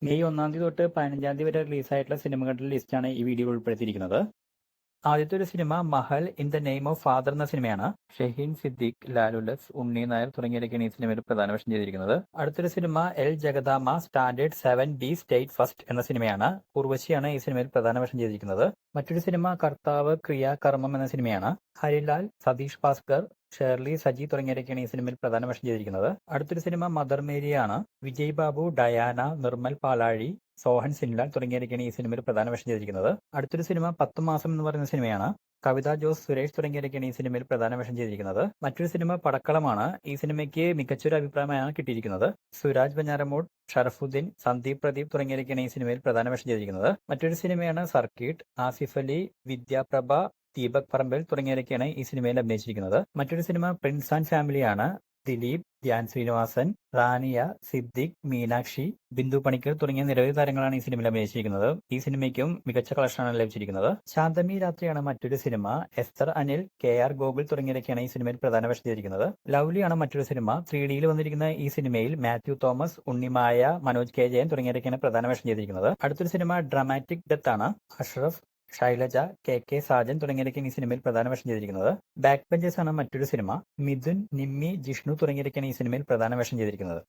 May 1 തൊട്ട് 15 വരെ റിലീസായിട്ടുള്ള സിനിമകളുടെ ലിസ്റ്റാണ് ഈ വീഡിയോ ഉൾപ്പെടുത്തിയിരിക്കുന്നത്. ആദ്യത്തെ ഒരു cinema Mahal in the name of father എന്ന സിനിമയാണ്. ഷഹീൻ സിദ്ദീഖ്, ലാലുലസ്, ഉണ്ണി നായർ തുടങ്ങിയവരൊക്കെയാണ് ഈ സിനിമയിൽ പ്രധാന വേഷം ചെയ്തിരിക്കുന്നത്. അടുത്തൊരു cinema L Jagadamma standard 7B state first എന്ന സിനിമയാണ്. ഉർവശിയാണ് ഈ സിനിമയിൽ പ്രധാന വേഷം ചെയ്തിരിക്കുന്നത്. മറ്റൊരു സിനിമ കർത്താവ് ക്രിയ കർമ്മം എന്ന സിനിമയാണ്. ഹരിലാൽ, സതീഷ് ഭാസ്കർ, ഷേർലി സജി തുടങ്ങിയവരൊക്കെയാണ് ഈ സിനിമയിൽ പ്രധാന വേഷം ചെയ്തിരിക്കുന്നത്. അടുത്തൊരു സിനിമ മദർ മേരിയാണ്. വിജയ് ബാബു, ഡയാന, നിർമ്മൽ പാലാഴി, സോഹൻ സിൻലാൽ തുടങ്ങിയവരൊക്കെയാണ് ഈ സിനിമയിൽ പ്രധാന വേഷം ചെയ്തിരിക്കുന്നത്. അടുത്തൊരു സിനിമ 10 മാസം എന്ന് പറയുന്ന സിനിമയാണ്. കവിത ജോസ്, സുരേഷ് തുടങ്ങിയവരൊക്കെയാണ് ഈ സിനിമയിൽ പ്രധാന വേഷം ചെയ്തിരിക്കുന്നത്. മറ്റൊരു സിനിമ പടക്കളമാണ്. ഈ സിനിമയ്ക്ക് മികച്ചൊരു അഭിപ്രായമാണ് കിട്ടിയിരിക്കുന്നത്. സുരാജ് വെഞ്ഞാറമൂട്, ഷറഫുദ്ദീൻ, സന്ദീപ് പ്രദീപ് തുടങ്ങിയവരൊക്കെയാണ് ഈ സിനിമയിൽ പ്രധാന വേഷം ചെയ്തിരിക്കുന്നത്. മറ്റൊരു സിനിമയാണ് സർക്കിട്ട്. ആസിഫ് അലി, വിദ്യാപ്രഭ, ദീപക് പറമ്പിൽ തുടങ്ങിയവരൊക്കെയാണ് ഈ സിനിമയിൽ അഭിനയിച്ചിരിക്കുന്നത്. മറ്റൊരു സിനിമ പ്രിൻസ് ആൻഡ് ഫാമിലിയാണ്. ദിലീപ്, ധ്യാൻ ശ്രീനിവാസൻ, റാനിയ, സിദ്ദിഖ്, മീനാക്ഷി, ബിന്ദു പണിക്കർ തുടങ്ങിയ നിരവധി താരങ്ങളാണ് ഈ സിനിമയിൽ അഭിനയിച്ചിരിക്കുന്നത്. ഈ സിനിമയ്ക്കും മികച്ച കളക്ഷനാണ് ലഭിച്ചിരിക്കുന്നത്. ശാന്തമി രാത്രിയാണ് മറ്റൊരു സിനിമ. എസ്തർ അനിൽ, KR ഗോകുൽ തുടങ്ങിയവരൊക്കെയാണ് ഈ സിനിമയിൽ പ്രധാന വേഷം ചെയ്തിരിക്കുന്നത്. ലവ്ലിയാണ് മറ്റൊരു സിനിമ. 3Dയിൽ വന്നിരിക്കുന്ന ഈ സിനിമയിൽ മാത്യു തോമസ്, ഉണ്ണിമായ, മനോജ് K ജയൻ തുടങ്ങിയവരൊക്കെയാണ് പ്രധാന വേഷം ചെയ്തിരിക്കുന്നത്. അടുത്തൊരു സിനിമ ഡ്രാമാറ്റിക് ഡെത്ത് ആണ്. അഷ്റഫ്, ശൈലജ, KK സാജൻ തുടങ്ങിയവരൊക്കെയാണ് ഈ സിനിമയിൽ പ്രധാന വേഷം ചെയ്തിരിക്കുന്നത്. ബാക്ക് ബെഞ്ചേഴ്സ് ആണ് മറ്റൊരു സിനിമ. മിഥുൻ, നിമ്മി, ജിഷ്ണു തുടങ്ങിയവരൊക്കെയാണ് ഈ സിനിമയിൽ പ്രധാന വേഷം ചെയ്തിരിക്കുന്നത്.